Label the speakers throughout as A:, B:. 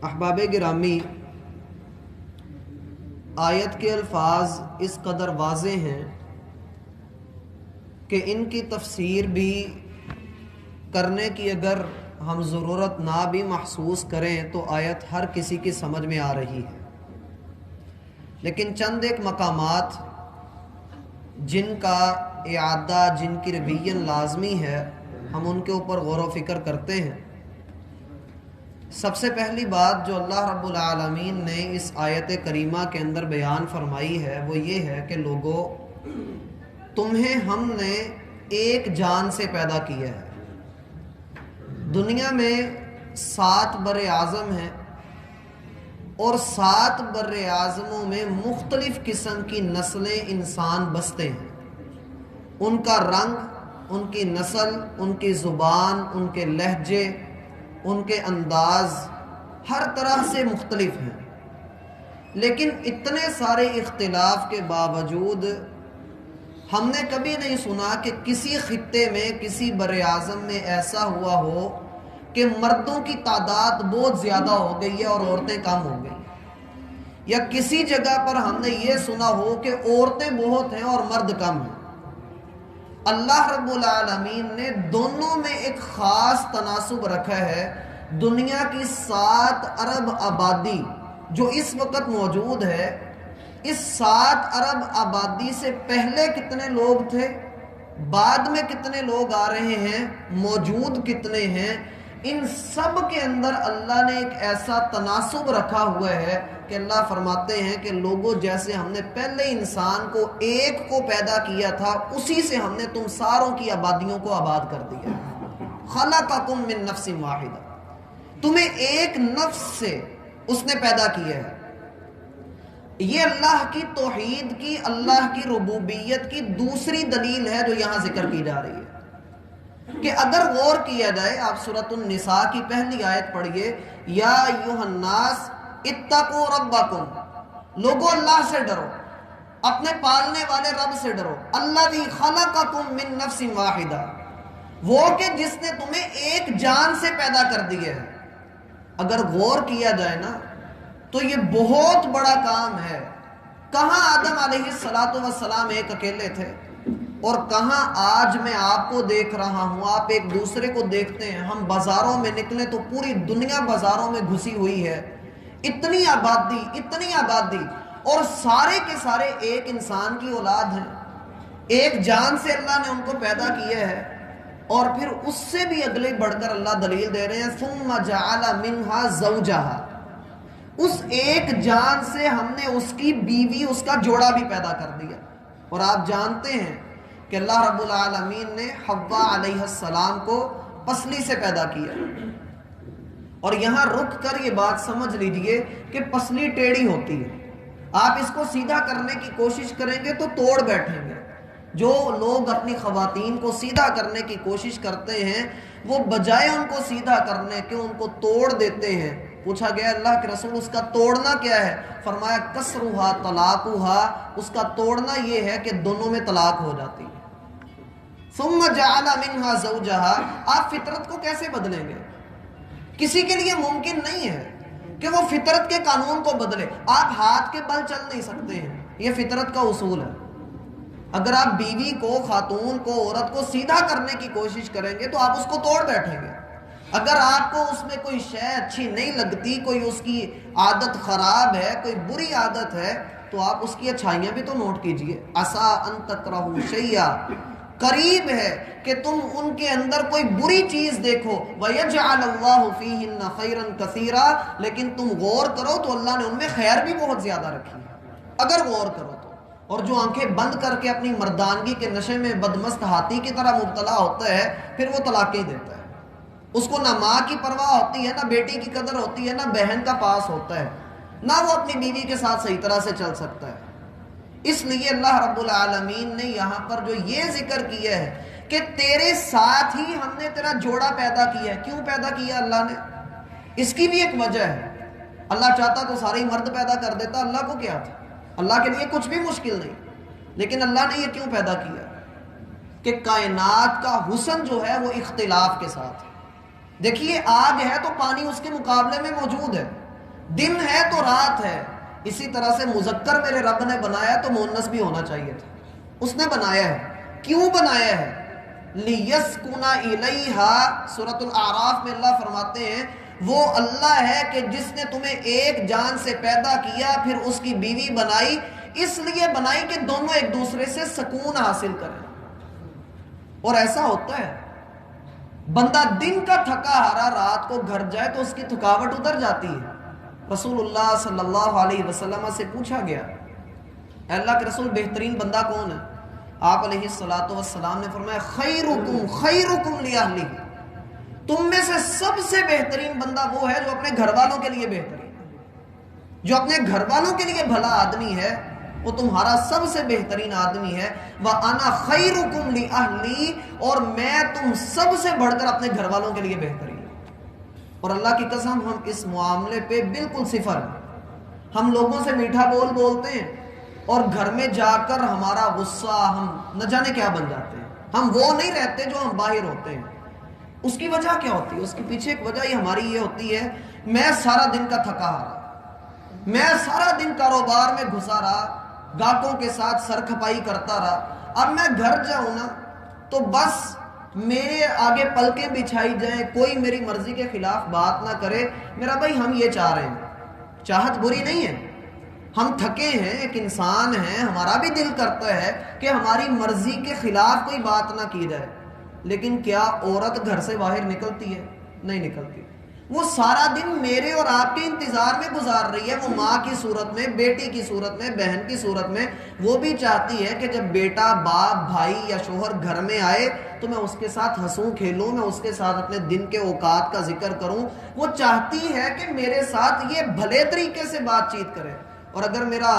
A: احباب گرامی، آیت کے الفاظ اس قدر واضح ہیں کہ ان کی تفسیر بھی کرنے کی اگر ہم ضرورت نہ بھی محسوس کریں تو آیت ہر کسی کی سمجھ میں آ رہی ہے، لیکن چند ایک مقامات جن کا اعادہ، جن کی ریویژن لازمی ہے، ہم ان کے اوپر غور و فکر کرتے ہیں۔ سب سے پہلی بات جو اللہ رب العالمین نے اس آیت کریمہ کے اندر بیان فرمائی ہے وہ یہ ہے کہ لوگو، تمہیں ہم نے ایک جان سے پیدا کیا ہے۔ دنیا میں 7 بر اعظم ہیں اور 7 بر اعظموں میں مختلف قسم کی نسلیں انسان بستے ہیں۔ ان کا رنگ، ان کی نسل، ان کی زبان، ان کے لہجے، ان کے انداز ہر طرح سے مختلف ہیں، لیکن اتنے سارے اختلاف کے باوجود ہم نے کبھی نہیں سنا کہ کسی خطے میں، کسی بر اعظم میں ایسا ہوا ہو کہ مردوں کی تعداد بہت زیادہ ہو گئی ہے اور عورتیں کم ہو گئی، یا کسی جگہ پر ہم نے یہ سنا ہو کہ عورتیں بہت ہیں اور مرد کم ہیں۔ اللہ رب العالمین نے دونوں میں ایک خاص تناسب رکھا ہے۔ دنیا کی 7 ارب آبادی جو اس وقت موجود ہے، اس 7 ارب آبادی سے پہلے کتنے لوگ تھے، بعد میں کتنے لوگ آ رہے ہیں، موجود کتنے ہیں، ان سب کے اندر اللہ نے ایک ایسا تناسب رکھا ہوا ہے کہ اللہ فرماتے ہیں کہ لوگوں، جیسے ہم نے پہلے انسان کو ایک کو پیدا کیا تھا، اسی سے ہم نے تم ساروں کی آبادیوں کو آباد کر دیا۔ خلقکم من نفس واحدہ، تمہیں ایک نفس سے اس نے پیدا کیا ہے۔ یہ اللہ کی توحید کی، اللہ کی ربوبیت کی دوسری دلیل ہے جو یہاں ذکر کی جا رہی ہے کہ اگر غور کیا جائے، آپ سورۃ النساء کی پہلی آیت پڑھیے، یا ایھا الناس اتقوا ربکم، لوگوں اللہ سے ڈرو، اپنے پالنے والے رب سے ڈرو، الذی خلقکم من نفس واحدہ، وہ کہ جس نے تمہیں ایک جان سے پیدا کر دیا ہے۔ اگر غور کیا جائے نا تو یہ بہت بڑا کام ہے۔ کہاں آدم علیہ السلام ایک اکیلے تھے، اور کہاں آج میں آپ کو دیکھ رہا ہوں، آپ ایک دوسرے کو دیکھتے ہیں، ہم بازاروں میں نکلیں تو پوری دنیا بازاروں میں گھسی ہوئی ہے، اتنی آبادی، اور سارے کے سارے ایک انسان کی اولاد ہیں، ایک جان سے اللہ نے ان کو پیدا کیا ہے۔ اور پھر اس سے بھی اگلے بڑھ کر اللہ دلیل دے رہے ہیں، ثم جعل منها زوجها، اس ایک جان سے ہم نے اس کی بیوی، اس کا جوڑا بھی پیدا کر دیا۔ اور آپ جانتے ہیں کہ اللہ رب العالمین نے حوا علیہ السلام کو پسلی سے پیدا کیا، اور یہاں رک کر یہ بات سمجھ لیجئے کہ پسلی ٹیڑھی ہوتی ہے، آپ اس کو سیدھا کرنے کی کوشش کریں گے تو توڑ بیٹھیں گے۔ جو لوگ اپنی خواتین کو سیدھا کرنے کی کوشش کرتے ہیں، وہ بجائے ان کو سیدھا کرنے کے ان کو توڑ دیتے ہیں۔ پوچھا گیا اللہ کے رسول اس کا توڑنا کیا ہے؟ فرمایا کسرھا طلاقھا، اس کا توڑنا یہ ہے کہ دونوں میں طلاق ہو جاتی ہے۔ ثم جعل منها زوجها، آپ فطرت کو کیسے بدلیں گے؟ کسی کے لیے ممکن نہیں ہے کہ وہ فطرت کے قانون کو بدلے۔ آپ ہاتھ کے بل چل نہیں سکتے ہیں، یہ فطرت کا اصول ہے۔ اگر آپ بیوی کو، خاتون کو، عورت کو سیدھا کرنے کی کوشش کریں گے تو آپ اس کو توڑ بیٹھیں گے۔ اگر آپ کو اس میں کوئی شے اچھی نہیں لگتی، کوئی اس کی عادت خراب ہے، کوئی بری عادت ہے، تو آپ اس کی اچھائیاں بھی تو نوٹ کیجئے۔ عسیٰ ان تکرہوا شیئا، قریب ہے کہ تم ان کے اندر کوئی بری چیز دیکھو، وَيَجْعَلَ اللَّهُ فِيهِنَّ خَيْرًا كَثِيرًا، لیکن تم غور کرو تو اللہ نے ان میں خیر بھی بہت زیادہ رکھی ہے، اگر غور کرو تو۔ اور جو آنکھیں بند کر کے اپنی مردانگی کے نشے میں بدمست ہاتھی کی طرح مبتلا ہوتا ہے، پھر وہ طلاقیں دیتا ہے۔ اس کو نہ ماں کی پرواہ ہوتی ہے، نہ بیٹی کی قدر ہوتی ہے، نہ بہن کا پاس ہوتا ہے، نہ وہ اپنی بیوی کے ساتھ صحیح طرح سے چل سکتا ہے۔ اس لیے اللہ رب العالمین نے یہاں پر جو یہ ذکر کیا ہے کہ تیرے ساتھ ہی ہم نے تیرا جوڑا پیدا کیا ہے۔ کیوں پیدا کیا اللہ نے؟ اس کی بھی ایک وجہ ہے۔ اللہ چاہتا تو سارے مرد پیدا کر دیتا، اللہ کو کیا تھا؟ اللہ کے لیے کچھ بھی مشکل نہیں، لیکن اللہ نے یہ کیوں پیدا کیا کہ کائنات کا حسن جو ہے وہ اختلاف کے ساتھ ہے۔ دیکھیے آگ ہے تو پانی اس کے مقابلے میں موجود ہے، دن ہے تو رات ہے. اسی طرح سے مذکر میرے رب نے بنایا تو مؤنث بھی ہونا چاہیے تھا. اس نے بنایا ہے. کیوں بنایا ہے؟ لِيَسْكُنَ إِلَيْهَا. سورۃ الاعراف میں اللہ فرماتے ہیں وہ اللہ ہے کہ جس نے تمہیں ایک جان سے پیدا کیا پھر اس کی بیوی بنائی. اس لیے بنائی کہ دونوں ایک دوسرے سے سکون حاصل کریں. اور ایسا ہوتا ہے بندہ دن کا تھکا ہارا رات کو گھر جائے تو اس کی تھکاوٹ اتر جاتی ہے. رسول اللہ صلی اللہ علیہ وسلم سے پوچھا گیا اے اللہ کے رسول بہترین بندہ کون ہے؟ آپ علیہ الصلوۃ والسلام نے فرمایا خیرکم خیرکم لأہلہ. تم میں سے سب سے بہترین بندہ وہ ہے جو اپنے گھر والوں کے لیے بہترین ہے. جو اپنے گھر والوں کے لیے بھلا آدمی ہے وہ تمہارا سب سے بہترین آدمی ہے. وَأَنَا خَيْرُكُمْ لِأَهْلِي. اور میں تم سب سے بڑھ کر اپنے گھر والوں کے لیے بہترین. اور اللہ کی قسم ہم اس معاملے پہ بالکل صفر ہیں. ہم لوگوں سے میٹھا بول بولتے ہیں اور گھر میں جا کر ہمارا غصہ ہم نہ جانے کیا بن جاتے ہیں. ہم وہ نہیں رہتے جو ہم باہر ہوتے ہیں. اس کی وجہ کیا ہوتی ہے؟ اس کے پیچھے ایک وجہ ہماری یہ ہوتی ہے میں سارا دن کا تھکا رہا, میں سارا دن کاروبار میں گھسا رہا, گاہکوں کے ساتھ سر کھپائی کرتا رہا. اب میں گھر جاؤں نا تو بس میرے آگے پلکیں بچھائی جائیں, کوئی میری مرضی کے خلاف بات نہ کرے. میرا بھائی ہم یہ چاہ رہے ہیں, چاہت بری نہیں ہے, ہم تھکے ہیں, ایک انسان ہیں, ہمارا بھی دل کرتا ہے کہ ہماری مرضی کے خلاف کوئی بات نہ کی جائے. لیکن کیا عورت گھر سے باہر نکلتی ہے؟ نہیں نکلتی. وہ سارا دن میرے اور آپ کے انتظار میں گزار رہی ہے. وہ ماں کی صورت میں, بیٹی کی صورت میں, بہن کی صورت میں. وہ بھی چاہتی ہے کہ جب بیٹا, باپ, بھائی یا شوہر گھر میں آئے تو میں اس کے ساتھ ہنسوں کھیلوں, میں اس کے ساتھ اپنے دن کے اوقات کا ذکر کروں. وہ چاہتی ہے کہ میرے ساتھ یہ بھلے طریقے سے بات چیت کرے. اور اگر میرا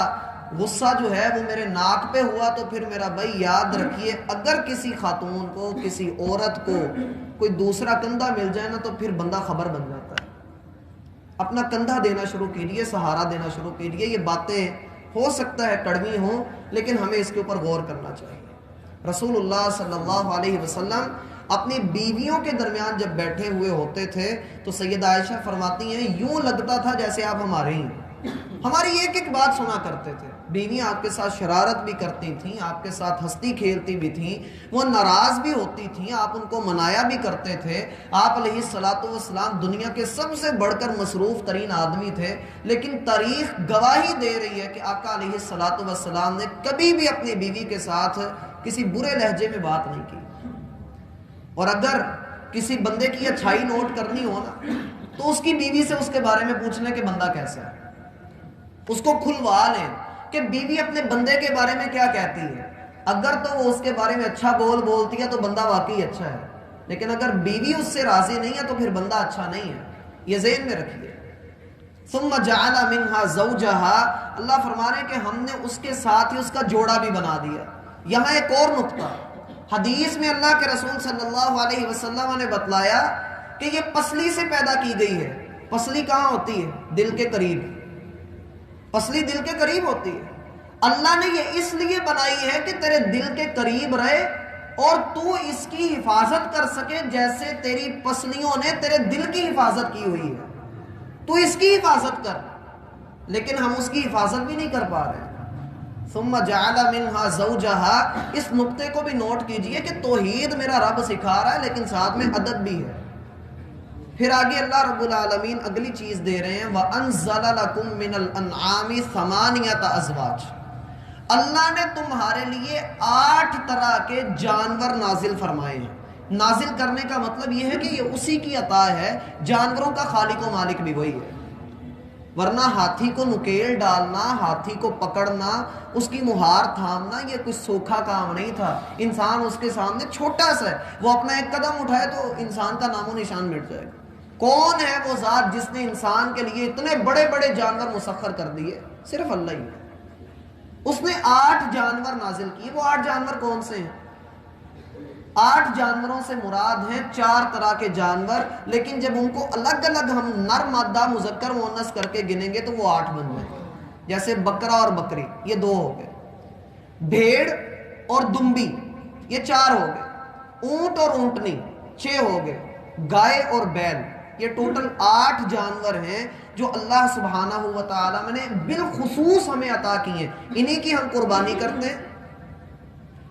A: غصہ جو ہے وہ میرے ناک پہ ہوا تو پھر میرا بھائی یاد رکھیے اگر کسی خاتون کو, کسی عورت کو کوئی دوسرا کندھا مل جائے نا تو پھر بندہ خبر بن جاتا ہے. اپنا کندھا دینا شروع کیجیے, سہارا دینا شروع کیجیے. یہ باتیں ہو سکتا ہے کڑوی ہوں لیکن ہمیں اس کے اوپر غور کرنا چاہیے. رسول اللہ صلی اللہ علیہ وسلم اپنی بیویوں کے درمیان جب بیٹھے ہوئے ہوتے تھے تو سیدہ عائشہ فرماتی ہیں یوں لگتا تھا جیسے آپ ہمارے ہی, ہماری ایک ایک بات سنا کرتے تھے. بیویاں آپ کے ساتھ شرارت بھی کرتی تھیں, آپ کے ساتھ ہنستی کھیلتی بھی تھیں, وہ ناراض بھی ہوتی تھیں, آپ ان کو منایا بھی کرتے تھے. آپ علیہ الصلوۃ والسلام دنیا کے سب سے بڑھ کر مصروف ترین آدمی تھے, لیکن تاریخ گواہی دے رہی ہے کہ آقا علیہ الصلوۃ والسلام نے کبھی بھی اپنی بیوی کے ساتھ کسی برے لہجے میں بات نہیں کی. اور اگر کسی بندے کی اچھائی نوٹ کرنی ہو نا تو اس کی بیوی سے اس کے بارے میں پوچھ لیں کہ بندہ کیسا ہے. اس کو کھلوا لیں کہ بیوی اپنے بندے کے بارے میں کیا کہتی ہے. اگر تو وہ اس کے بارے میں اچھا بولتی ہے تو بندہ واقعی اچھا ہے, لیکن اگر بیوی اس سے راضی نہیں ہے تو پھر بندہ اچھا نہیں ہے. یہ ذہن میں رکھیے. ثم جعل منها زوجها. اللہ فرما رہے ہیں کہ ہم نے اس کے ساتھ ہی اس کا جوڑا بھی بنا دیا. یہاں ایک اور نقطہ, حدیث میں اللہ کے رسول صلی اللہ علیہ وسلم نے بتلایا کہ یہ پسلی سے پیدا کی گئی ہے. پسلی کہاں ہوتی ہے؟ دل کے قریب. پسلی دل کے قریب ہوتی ہے. اللہ نے یہ اس لیے بنائی ہے کہ تیرے دل کے قریب رہے اور تو اس کی حفاظت کر سکے جیسے تیری پسلیوں نے تیرے دل کی حفاظت کی ہوئی ہے. تو اس کی حفاظت کر, لیکن ہم اس کی حفاظت بھی نہیں کر پا رہے. ثم جعل منها زوجها. اس نقطے کو بھی نوٹ کیجئے کہ توحید میرا رب سکھا رہا ہے لیکن ساتھ میں ادب بھی ہے. پھر آگے اللہ رب العالمین اگلی چیز دے رہے ہیں وَأَنزَلَ لَكُم مِّنَ الْأَنْعَامِ ثَمَانِيَةَ أَزْوَاجٍ. اللہ نے تمہارے لیے 8 طرح کے جانور نازل فرمائے ہیں. نازل کرنے کا مطلب یہ ہے کہ یہ اسی کی عطا ہے. جانوروں کا خالق و مالک بھی وہی ہے. ورنہ ہاتھی کو نکیل ڈالنا, ہاتھی کو پکڑنا, اس کی مہار تھامنا یہ کچھ سوکھا کام نہیں تھا. انسان اس کے سامنے چھوٹا سا ہے, وہ اپنا ایک قدم اٹھائے تو انسان کا نام و نشان مٹ جائے گا. کون ہے وہ ذات جس نے انسان کے لیے اتنے بڑے بڑے جانور مسخر کر دیے؟ صرف اللہ ہی ہے. اس نے 8 جانور نازل کیے. وہ 8 جانور کون سے ہیں؟ 8 جانوروں سے مراد ہیں 4 طرح کے جانور, لیکن جب ان کو الگ الگ ہم نر مادہ مذکر مؤنث کر کے گنیں گے تو وہ 8 بن جائیں گے. جیسے بکرا اور بکری یہ 2 ہو گئے, بھیڑ اور دمبی یہ 4 ہو گئے, اونٹ اور اونٹنی 6 ہو گئے, گائے اور بیل یہ ٹوٹل 8 جانور ہیں جو اللہ سبحانہ و تعالیٰ نے بالخصوص ہمیں عطا کی ہیں. انہی کی ہم قربانی کرتے ہیں،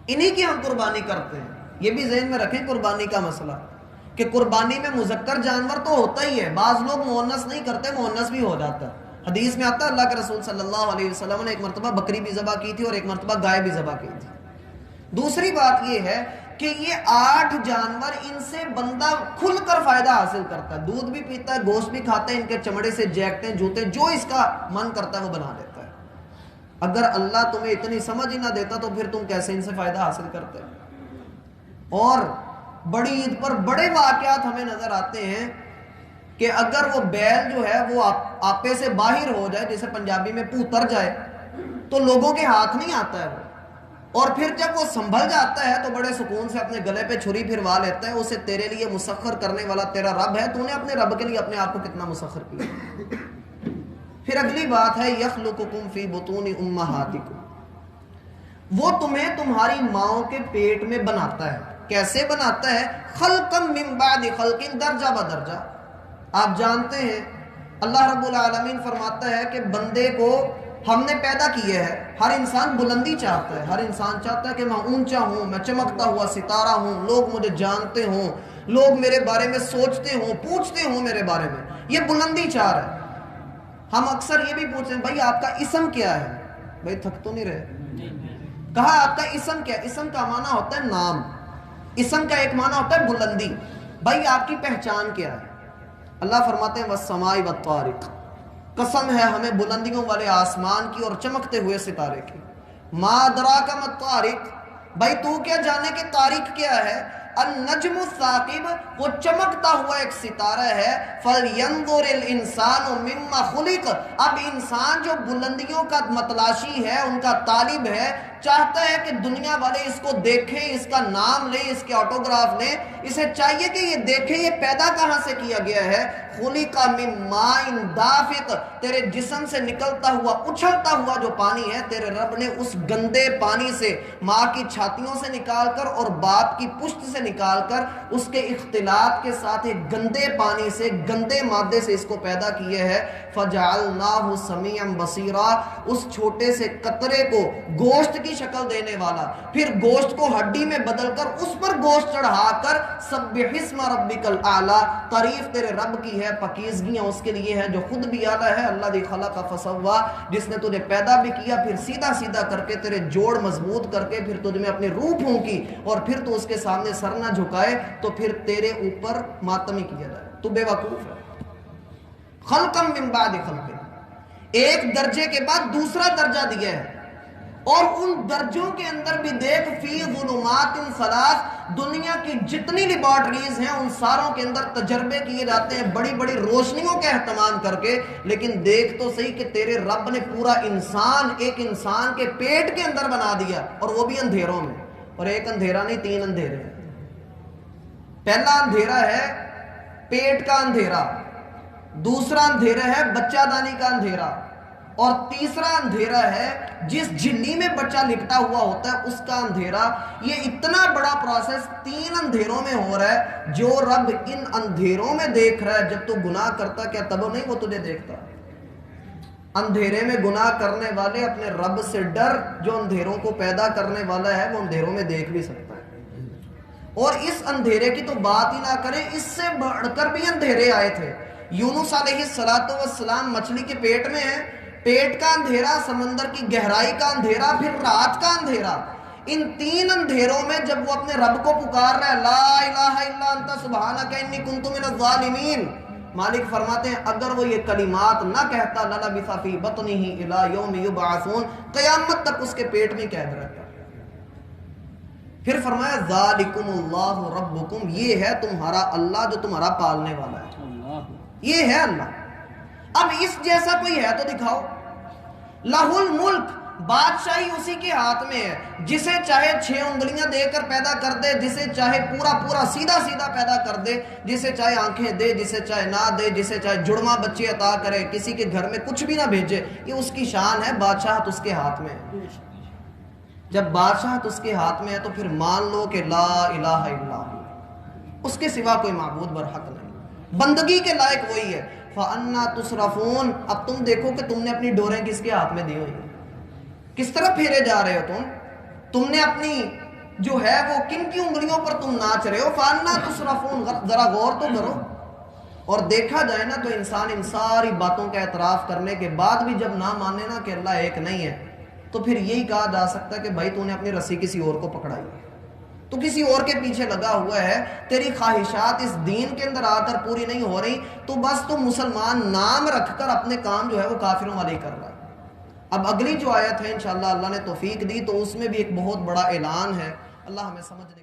A: انہی کی ہم قربانی کرتے ہیں. یہ بھی ذہن میں رکھیں قربانی کا مسئلہ، کہ قربانی میں مذکر جانور تو ہوتا ہی ہے، بعض لوگ مؤنث نہیں کرتے، مؤنث بھی ہو جاتا ہے. حدیث میں آتا ہے اللہ کے رسول صلی اللہ علیہ وسلم نے ایک مرتبہ بکری بھی ذبح کی تھی اور ایک مرتبہ گائے بھی ذبح کی تھی. دوسری بات یہ ہے کہ یہ 8 جانور، ان سے بندہ کھل کر فائدہ حاصل کرتا ہے، دودھ بھی پیتا ہے، گوشت بھی کھاتا ہے، ان کے چمڑے سے جیکٹیں، جوتے، جو اس کا من کرتا ہے وہ بنا لیتا ہے. اگر اللہ تمہیں اتنی سمجھ ہی نہ دیتا تو پھر تم کیسے ان سے فائدہ حاصل کرتے؟ اور بڑی عید پر بڑے واقعات ہمیں نظر آتے ہیں کہ اگر وہ بیل جو ہے وہ آپے سے باہر ہو جائے، جیسے پنجابی میں پوتر جائے، تو لوگوں کے ہاتھ نہیں آتا ہے وہ، اور پھر جب وہ سنبھل جاتا ہے تو بڑے سکون سے اپنے گلے پہ چھری پھروا لیتا ہے. اسے تیرے لیے مسخر کرنے والا تیرا رب ہے، تو نے اپنے رب کے لیے اپنے آپ کو کتنا مسخر کیا. پھر اگلی بات ہے یخلقکم فی بطون امہاتکم، وہ تمہیں تمہاری ماؤں کے پیٹ میں بناتا ہے. کیسے بناتا ہے؟ خلقا من بعد خلق، درجہ بدرجہ. آپ جانتے ہیں اللہ رب العالمین فرماتا ہے کہ بندے کو ہم نے پیدا کیا ہے. ہر انسان بلندی چاہتا ہے، ہر انسان چاہتا ہے کہ میں اونچا ہوں، میں چمکتا ہوا ستارہ ہوں، لوگ مجھے جانتے ہوں، لوگ میرے بارے میں سوچتے ہوں، پوچھتے ہوں میرے بارے میں. یہ بلندی چاہ رہا ہے. ہم اکثر یہ بھی پوچھتے ہیں بھائی آپ کا اسم کیا ہے؟ بھائی تھک تو نہیں رہے؟ کہا آپ کا اسم کیا ہے؟ اسم کا معنی ہوتا ہے نام، اسم کا ایک معنی ہوتا ہے بلندی. بھائی آپ کی پہچان کیا ہے؟ اللہ فرماتے ہیں والسماء والطارق، قسم ہے ہمیں بلندیوں والے آسمان کی اور چمکتے ہوئے ستارے کی. ما ادراک ما الطارق، بھائی تو کیا جانے کہ طارق کیا ہے؟ النجم الثاقب، وہ چمکتا ہوا ایک ستارہ ہے. فَلْيَنْظُرِ الْإِنسَانُ مِمَّا خُلِقَ، اب انسان جو بلندیوں کا متلاشی ہے، ان کا طالب ہے، چاہتا ہے کہ دنیا والے اس کو دیکھیں، اس کا نام لیں، اس کے آٹوگراف لیں. اسے چاہیے کہ یہ دیکھیں یہ پیدا کہاں سے کیا گیا ہے. خُلِقَ مِن مَاءٍ دَافِقٍ، تیرے جسم سے نکلتا ہوا اچھلتا ہوا جو پانی ہے، تیرے رب نے اس گندے پانی سے، ماں کی چھاتیوں سے نکال کر اور باپ کی پشت سے نکال کر، اس کے اختلاط کے ساتھ ایک گندے پانی سے، گندے مادے سے اس کو پیدا کیے ہے. فَجَعَلْنَاهُ سَمِيعًا بَصِيرًا، اس چھوٹے سے قطرے کو گوشت کی شکل دینے والا، پھر گوشت کو ہڈی میں بدل کر اس پر گوشت چڑھا کر سبح اسم ربک الاعلی، تعریف تیرے رب کی ہے، پاکیزگیاں اس کے لیے ہیں جو خود بھی اعلیٰ ہے. الذی خلق فسوا، جس نے تجھے پیدا بھی کیا، پھر سیدھا سیدھا کر کے تیرے جوڑ مضبوط کر کے پھر تجھ میں اپنی روح پھونکی، اور پھر تو اس کے سامنے سر نہ جھکائے تو پھر تیرے اوپر ماتم ہی کیا جائے. تو بے وقوف ہے. خلقا من بعد خلق، ایک درجے کے بعد دوسرا درجہ دیا ہے، اور ان درجوں کے اندر بھی دیکھ فی ظلمات ثلاث، دنیا کی جتنی لیبارٹریز ہیں ان ساروں کے اندر تجربے کیے جاتے ہیں بڑی بڑی روشنیوں کا اہتمام کر کے. لیکن دیکھ تو صحیح کہ تیرے رب نے پورا انسان ایک انسان کے پیٹ کے اندر بنا دیا، اور وہ بھی اندھیروں میں. اور ایک اندھیرا نہیں، 3 اندھیرے ہیں. پہلا اندھیرا ہے پیٹ کا اندھیرا، دوسرا اندھیرا ہے بچہ دانی کا اندھیرا، اور تیسرا اندھیرا ہے جس جھلی میں بچہ لپٹا ہوا ہوتا ہے اس کا اندھیرا. یہ اتنا بڑا پروسیس 3 اندھیروں میں ہو رہا ہے. جو رب ان اندھیروں میں دیکھ رہا ہے، جب تو گناہ کرتا کیا تب نہیں وہ تجھے دیکھتا؟ اندھیرے میں گناہ کرنے والے اپنے رب سے ڈر، جو اندھیروں کو پیدا کرنے والا ہے وہ اندھیروں میں دیکھ بھی سکتا ہے. اور اس اندھیرے کی تو بات ہی نہ کریں، اس سے بڑھ کر بھی اندھیرے آئے تھے. یونس علیہ السلام مچھلی کے پیٹ میں ہے، پیٹ کا اندھیرا، سمندر کی گہرائی کا اندھیرا، پھر رات کا اندھیرا. ان 3 اندھیروں میں جب وہ اپنے رب کو پکار رہا ہے، لا الہ الا انت سبحانک انی کنت من الظالمین، مالک فرماتے ہیں اگر وہ یہ کلمات نہ کہتا للبث فی بطنہ الی یوم یبعثون، قیامت تک اس کے پیٹ میں قید رہتا. پھر فرمایا ذالکم اللہ ربکم، یہ ہے تمہارا اللہ جو تمہارا پالنے والا ہے، یہ ہے اللہ. اب اس جیسا کوئی ہے تو دکھاؤ. لہ الملک، بادشاہی اسی کے ہاتھ میں ہے، جسے چاہے 6 انگلیاں دے کر پیدا کر دے، جسے چاہے پورا سیدھا سیدھا پیدا کر دے، جسے چاہے آنکھیں دے، جسے چاہے نہ دے، جسے چاہے جڑواں بچے عطا کرے، کسی کے گھر میں کچھ بھی نہ بھیجے. یہ اس کی شان ہے، بادشاہت اس کے ہاتھ میں ہے. جب بادشاہت اس کے ہاتھ میں ہے تو پھر مان لو کہ لا الہ الا اللہ، اس کے سوا کوئی معبود برحق نہیں. بندگی کے لائق وہی ہے. فَأَنَّا تُصْرَفُونَ. اب تم دیکھو کہ تم نے اپنی ڈوریں کس کے ہاتھ میں دی ہوئی ہیں, کس طرح پھیرے جا رہے ہو تم نے اپنی جو ہے وہ کن کی انگلیوں پر تم ناچ رہے ہو. فَأَنَّا تُصْرَفُونَ. ذرا غور تو کرو. اور دیکھا جائے نا تو انسان ان ساری باتوں کا اعتراف کرنے کے بعد بھی جب نہ مانے نا کہ اللہ ایک نہیں ہے, تو پھر یہی کہا جا سکتا ہے کہ بھائی تو نے اپنی رسی کسی اور کو پکڑائی ہے, تو کسی اور کے پیچھے لگا ہوا ہے, تیری خواہشات اس دین کے اندر آ کر پوری نہیں ہو رہی, تو بس تو مسلمان نام رکھ کر اپنے کام جو ہے وہ کافروں والے کر رہا ہے. اب اگلی جو آیت ہے انشاءاللہ اللہ نے توفیق دی تو اس میں بھی ایک بہت بڑا اعلان ہے. اللہ ہمیں سمجھنے